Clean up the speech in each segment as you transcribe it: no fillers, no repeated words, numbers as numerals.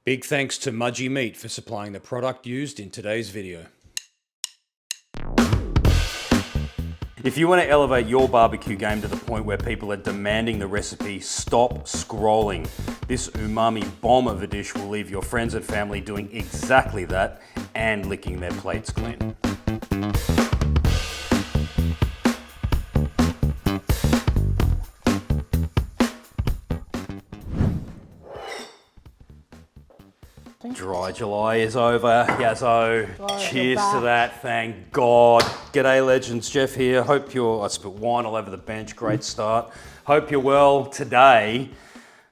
Big thanks to Mudgee Meat for supplying the product used in today's video. If you want to elevate your barbecue game to the point where people are demanding the recipe, stop scrolling. This umami bomb of a dish will leave your friends and family doing exactly that and licking their plates clean. Dry July is over, Yazzo. Cheers to that, thank God. G'day legends, Jeff here. Hope I spilled wine all over the bench, great start. Hope you're well today.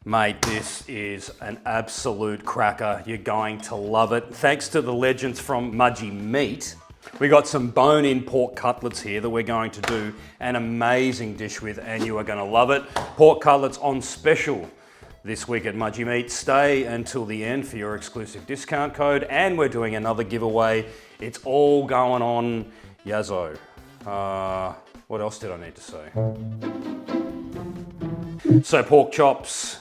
Mate, this is an absolute cracker. You're going to love it. Thanks to the legends from Mudgee Meat. We got some bone-in pork cutlets here that we're going to do an amazing dish with, and you are gonna love it. Pork cutlets on special this week at Mudgee Meat. Stay until the end for your exclusive discount code, and we're doing another giveaway. It's all going on Yazzo. What else did I need to say? So pork chops,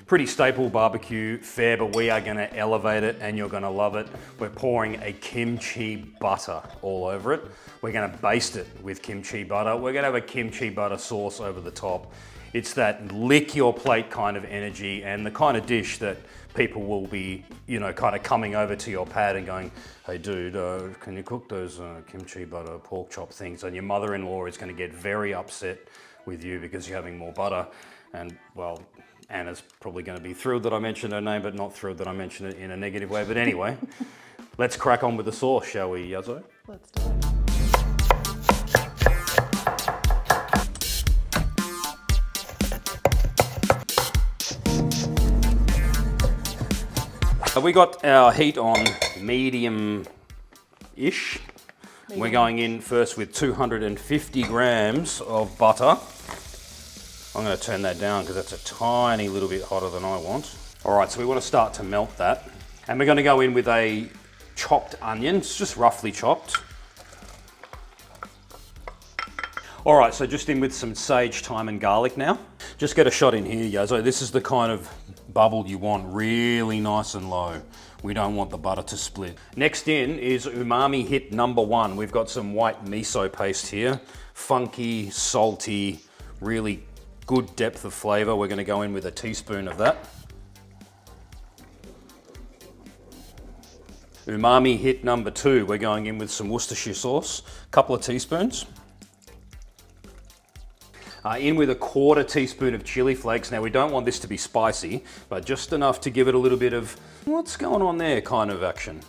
pretty staple barbecue fare, but we are gonna elevate it and you're gonna love it. We're pouring a kimchi butter all over it. We're gonna baste it with kimchi butter. We're gonna have a kimchi butter sauce over the top. It's that lick your plate kind of energy and the kind of dish that people will be, kind of coming over to your pad and going, hey dude, can you cook those kimchi butter pork chop things? And your mother-in-law is gonna get very upset with you because you're having more butter. And well, Anna's probably gonna be thrilled that I mentioned her name, but not thrilled that I mentioned it in a negative way. But anyway, let's crack on with the sauce, shall we, Yazzo? Let's do it. We got our heat on medium-ish. We're going in first with 250 grams of butter. I'm going to turn that down because that's a tiny little bit hotter than I want. All right, so we want to start to melt that. And we're going to go in with a chopped onion. It's just roughly chopped. All right, so just in with some sage, thyme and garlic now. Just get a shot in here, Yazzo. This is the kind of bubble you want, really nice and low. We don't want the butter to split. Next in is umami hit number one. We've got some white miso paste here. Funky, salty, really good depth of flavor. We're gonna go in with a teaspoon of that. Umami hit number two. We're going in with some Worcestershire sauce, a couple of teaspoons. In with a quarter teaspoon of chili flakes. Now we don't want this to be spicy, but just enough to give it a little bit of what's going on there kind of action.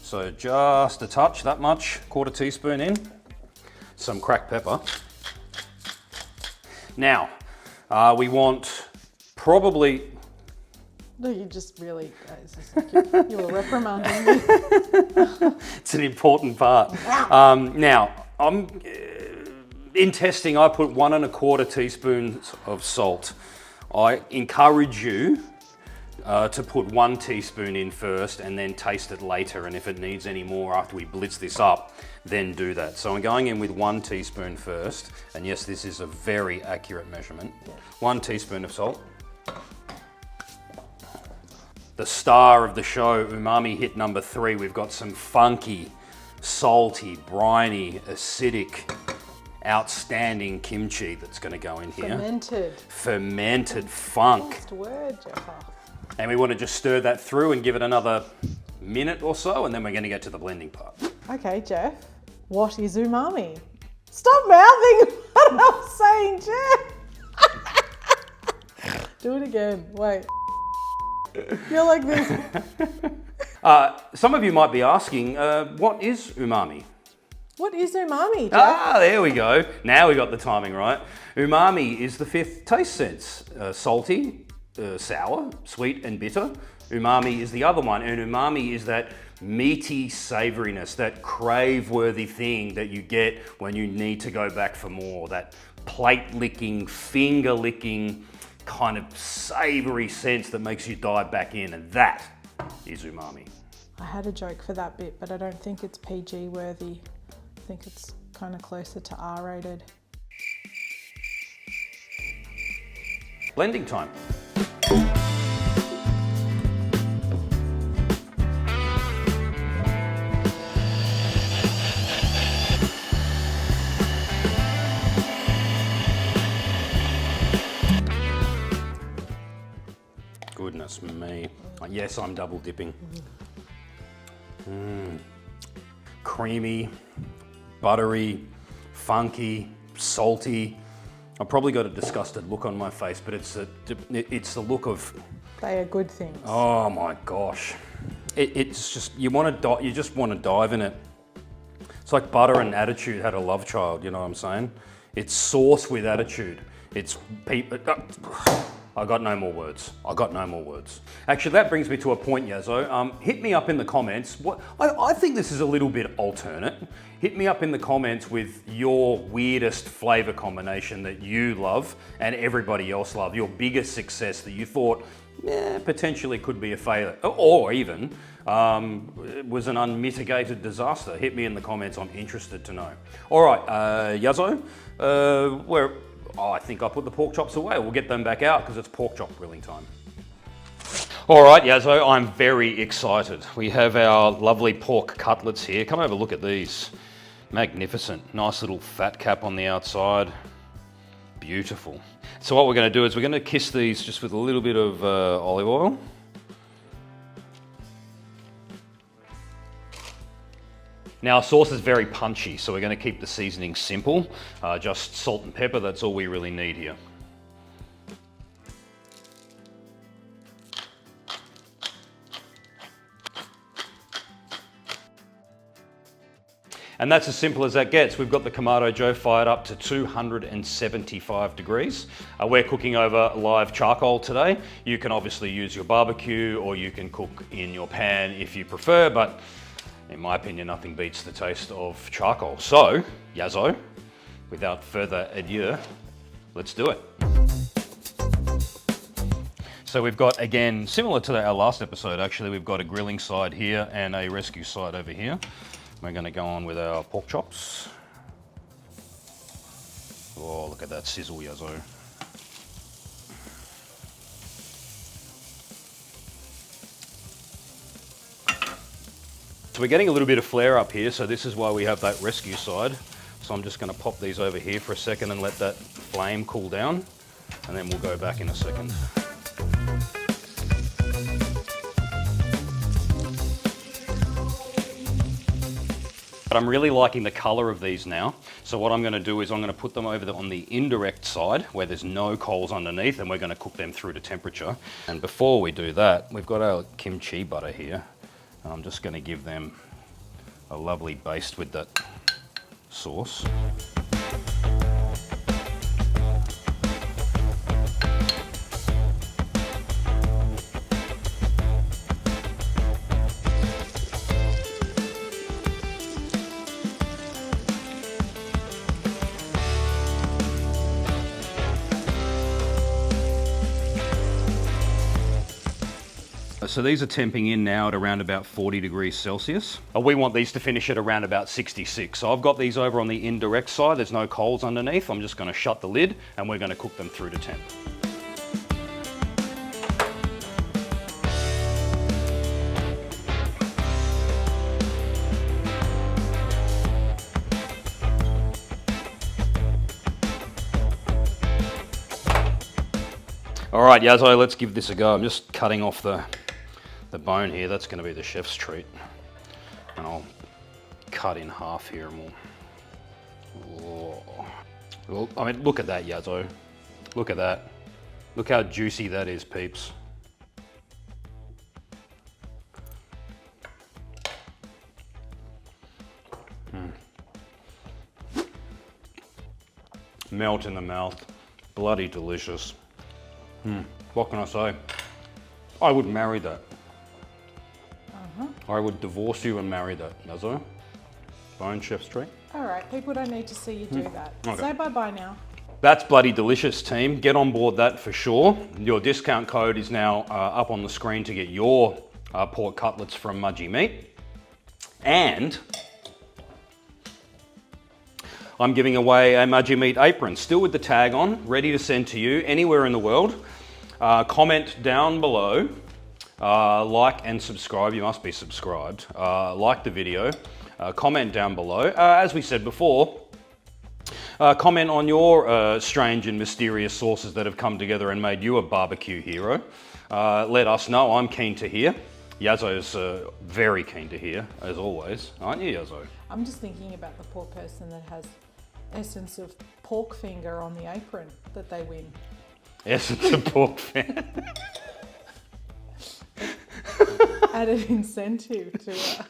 So just a touch, that much, quarter teaspoon in. Some cracked pepper. Now, we want probably... No, you just really, you were reprimanding me. It's an important part. Now, in testing, I put 1 1/4 teaspoons of salt. I encourage you to put 1 teaspoon in first and then taste it later. And if it needs any more after we blitz this up, then do that. So I'm going in with 1 teaspoon first. And yes, this is a very accurate measurement. 1 teaspoon of salt. The star of the show, umami hit number 3. We've got some funky, salty, briny, acidic, outstanding kimchi that's going to go in here. Fermented funk. Last word, Jeffer. And we want to just stir that through and give it another minute or so, and then we're going to get to the blending part. Okay, Jeff, what is umami? Stop mouthing what I'm saying, Jeff. Do it again. Wait. You're like this. Some of you might be asking, what is umami? What is umami, Jeff? There we go. Now we got the timing right. Umami is the 5th taste sense. Salty, sour, sweet and bitter. Umami is the other one, and umami is that meaty savouriness, that crave-worthy thing that you get when you need to go back for more, that plate-licking, finger-licking kind of savoury sense that makes you dive back in, and that is umami. I had a joke for that bit, but I don't think it's PG worthy. I think it's kind of closer to R-rated. Blending time. Goodness me. Yes, I'm double dipping. Creamy, buttery, funky, salty. I've probably got a disgusted look on my face, but it's the look of, They are good things. oh my gosh. It's just, you just want to dive in it. It's like butter and attitude had a love child, you know what I'm saying? It's sauce with attitude. It's people. I got no more words. Actually, that brings me to a point, Yazzo. Hit me up in the comments. I think this is a little bit alternate. Hit me up in the comments with your weirdest flavor combination that you love and everybody else love. Your biggest success that you thought, potentially could be a failure, or even it was an unmitigated disaster. Hit me in the comments. I'm interested to know. All right, Yazzo, I think I put the pork chops away. We'll get them back out because it's pork chop grilling time. All right, Yazzo, I'm very excited. We have our lovely pork cutlets here. Come over, look at these. Magnificent. Nice little fat cap on the outside. Beautiful. So what we're going to do is we're going to kiss these just with a little bit of olive oil. Now our sauce is very punchy, so we're going to keep the seasoning simple. Just salt and pepper, that's all we really need here. And that's as simple as that gets. We've got the Kamado Joe fired up to 275 degrees. We're cooking over live charcoal today. You can obviously use your barbecue or you can cook in your pan if you prefer, but in my opinion, nothing beats the taste of charcoal. So, Yazzo, without further ado, let's do it. So we've got, again, similar to our last episode actually, we've got a grilling side here and a rescue side over here. We're going to go on with our pork chops. Oh, look at that sizzle, Yazzo. So we're getting a little bit of flare up here, so this is why we have that rescue side. So I'm just going to pop these over here for a second and let that flame cool down, and then we'll go back in a second. But I'm really liking the color of these now. So what I'm going to do is I'm going to put them over on the indirect side where there's no coals underneath, and we're going to cook them through to temperature. And before we do that, we've got our kimchi butter here. And I'm just going to give them a lovely baste with that sauce. So these are temping in now at around about 40 degrees Celsius. We want these to finish at around about 66. So I've got these over on the indirect side. There's no coals underneath. I'm just going to shut the lid and we're going to cook them through to temp. All right, Yazzo, let's give this a go. I'm just cutting off the bone here. That's going to be the chef's treat. And I'll cut in half here and we'll... Well, I mean, look at that, Yazzo. Look at that. Look how juicy that is, peeps. Melt in the mouth. Bloody delicious. What can I say? I would marry that. I would divorce you and marry that, Yazzo. Bone chef's treat. All right, people don't need to see you do that. Okay. Say bye-bye now. That's bloody delicious, team. Get on board that for sure. Your discount code is now up on the screen to get your pork cutlets from Mudgee Meat. And I'm giving away a Mudgee Meat apron, still with the tag on, ready to send to you anywhere in the world. Comment down below, like and subscribe. You must be subscribed. Like the video, comment down below. As we said before, comment on your strange and mysterious sauces that have come together and made you a barbecue hero. let us know. I'm keen to hear. Yazzo's very keen to hear, as always. Aren't you, Yazzo? I'm just thinking about the poor person that has essence of pork finger on the apron that they win. Essence of pork fan. Added incentive to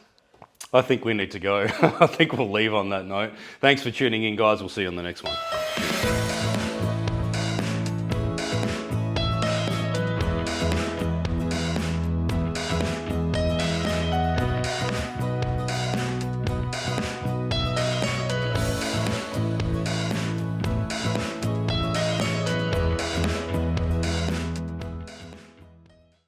I think we need to go. I think we'll leave on that note. Thanks for tuning in, guys. We'll see you on the next one.